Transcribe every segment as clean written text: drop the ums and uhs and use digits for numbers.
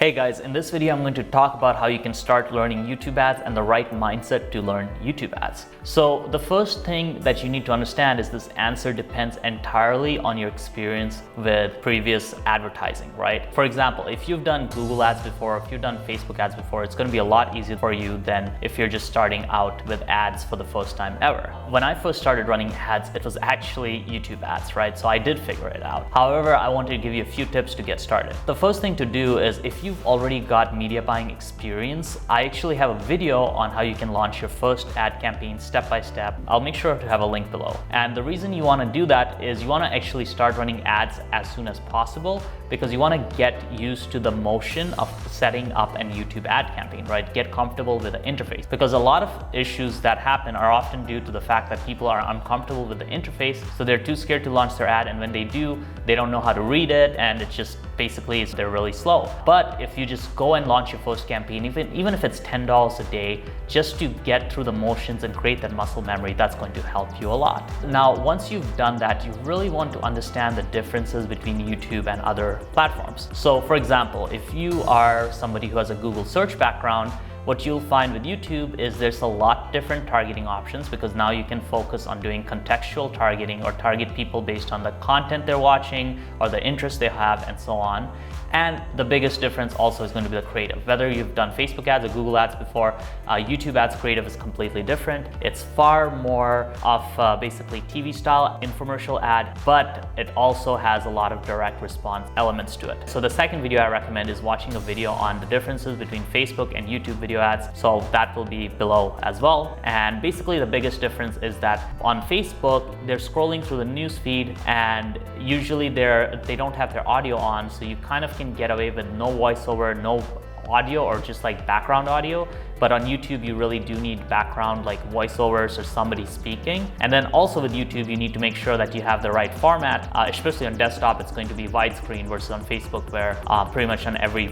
Hey guys, in this video I'm going to talk about how you can start learning YouTube ads and the right mindset to learn YouTube ads. So the first thing that you need to understand is this answer depends entirely on your experience with previous advertising, right? For example, if you've done Google ads before, if you've done Facebook ads before, it's going to be a lot easier for you than if you're just starting out with ads for the first time ever. When I first started running ads, it was actually YouTube ads, right? So I did figure it out. However, I wanted to give you a few tips to get started. The first thing to do is if you've already got media buying experience, I actually have a video on how you can launch your first ad campaign step by step. I'll make sure to have a link below. And the reason you want to do that is you want to actually start running ads as soon as possible because you want to get used to the motion of setting up a YouTube ad campaign, right? Get comfortable with the interface, because a lot of issues that happen are often due to the fact that people are uncomfortable with the interface, so they're too scared to launch their ad, and when they do, they don't know how to read it, and it's just basically they're really slow. But if you just go and launch your first campaign, even if it's $10 a day, just to get through the motions and create that muscle memory, that's going to help you a lot. Now, once you've done that, you really want to understand the differences between YouTube and other platforms. So for example, if you are somebody who has a Google search background, what you'll find with YouTube is there's a lot different targeting options, because now you can focus on doing contextual targeting or target people based on the content they're watching or the interest they have and so on. And the biggest difference also is going to be the creative. Whether you've done Facebook ads or Google ads before, YouTube ads creative is completely different. It's far more of basically TV style infomercial ad, but it also has a lot of direct response elements to it. So the second video I recommend is watching a video on the differences between Facebook and YouTube video ads. So that will be below as well. And basically the biggest difference is that on Facebook, they're scrolling through the news feed, and usually they don't have their audio on, so you kind of can get away with no voiceover, no audio, or just like background audio. But on YouTube, you really do need background, like voiceovers or somebody speaking. And then also with YouTube, you need to make sure that you have the right format, especially on desktop. It's going to be widescreen versus on Facebook, where pretty much on every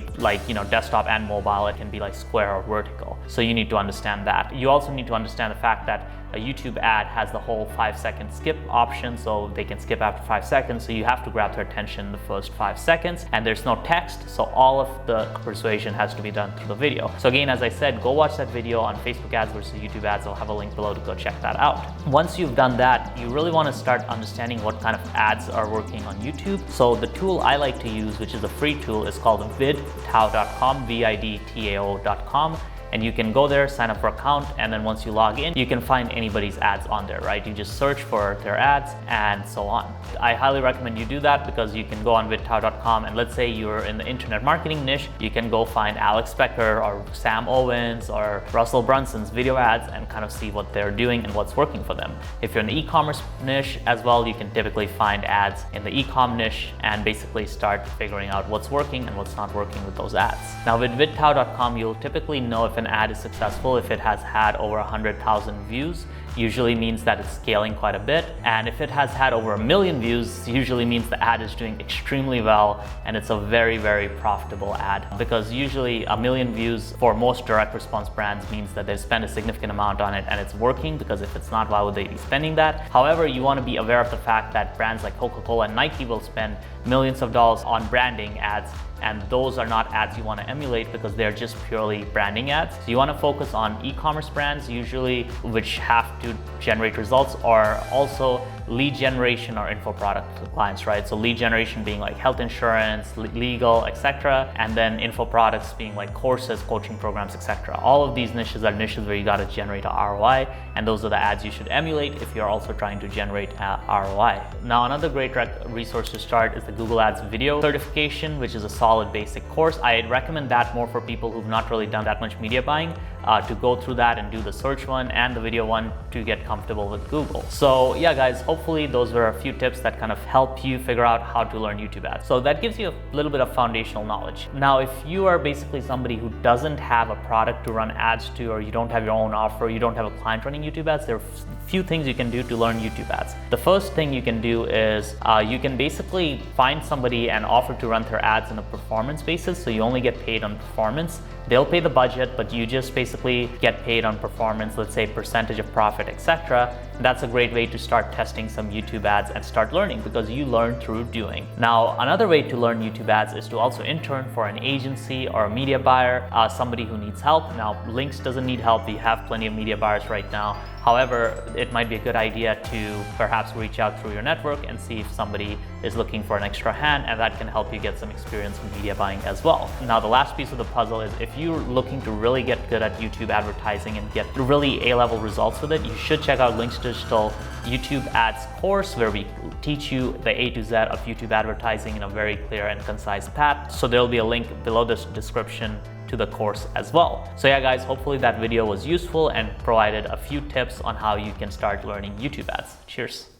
desktop and mobile, it can be like square or vertical. So you need to understand that. You also need to understand the fact that a YouTube ad has the whole 5-second skip option, so they can skip after 5 seconds. So you have to grab their attention in the first 5 seconds, and there's no text. So all of the persuasion has to be done through the video. So again, as I said, go watch that video on Facebook ads versus YouTube ads. I'll have a link below to go check that out. Once you've done that, you really want to start understanding what kind of ads are working on YouTube. So the tool I like to use, which is a free tool, is called vidtao.com, vidtao.com. And you can go there, sign up for an account, and then once you log in, you can find anybody's ads on there, right? You just search for their ads and so on. I highly recommend you do that, because you can go on vidtao.com, and let's say you're in the internet marketing niche, you can go find Alex Becker or Sam Owens or Russell Brunson's video ads and kind of see what they're doing and what's working for them. If you're in the e-commerce niche as well, you can typically find ads in the e-com niche and basically start figuring out what's working and what's not working with those ads. Now with vidtao.com, you'll typically know if an ad is successful if it has had over 100,000 views. Usually means that it's scaling quite a bit. And if it has had over 1 million views, usually means the ad is doing extremely well and it's a very, very profitable ad. Because usually 1 million views for most direct response brands means that they spend a significant amount on it and it's working, because if it's not, why would they be spending that? However, you want to be aware of the fact that brands like Coca-Cola and Nike will spend millions of dollars on branding ads, and those are not ads you want to emulate because they're just purely branding ads. So you want to focus on e-commerce brands usually, which have to generate results, or also lead generation or info product clients, right? So lead generation being like health insurance, legal, etc. And then info products being like courses, coaching programs, etc. All of these niches are niches where you got to generate a ROI, and those are the ads you should emulate if you're also trying to generate ROI. Now, another great resource to start is the Google Ads video certification, which is a solid basic course. I'd recommend that more for people who've not really done that much media buying, to go through that and do the search one and the video one to get comfortable with Google. So yeah, guys, hopefully those were a few tips that kind of help you figure out how to learn YouTube ads. So that gives you a little bit of foundational knowledge. Now, if you are basically somebody who doesn't have a product to run ads to, or you don't have your own offer, you don't have a client running YouTube ads, there are few things you can do to learn YouTube ads. The first thing you can do is you can basically find somebody and offer to run their ads on a performance basis, so you only get paid on performance. They'll pay the budget, but you just basically get paid on performance, let's say percentage of profit, etc. That's a great way to start testing some YouTube ads and start learning, because you learn through doing. Now, another way to learn YouTube ads is to also intern for an agency or a media buyer, somebody who needs help. Now, Linx doesn't need help. We have plenty of media buyers right now. However, it might be a good idea to perhaps reach out through your network and see if somebody is looking for an extra hand, and that can help you get some experience in media buying as well. Now, the last piece of the puzzle is if you're looking to really get good at YouTube advertising and get really A-level results with it, you should check out Linx Digital YouTube Ads course, where we teach you the A to Z of YouTube advertising in a very clear and concise path. So there'll be a link below this description to the course as well. So yeah guys, hopefully that video was useful and provided a few tips on how you can start learning YouTube ads. Cheers.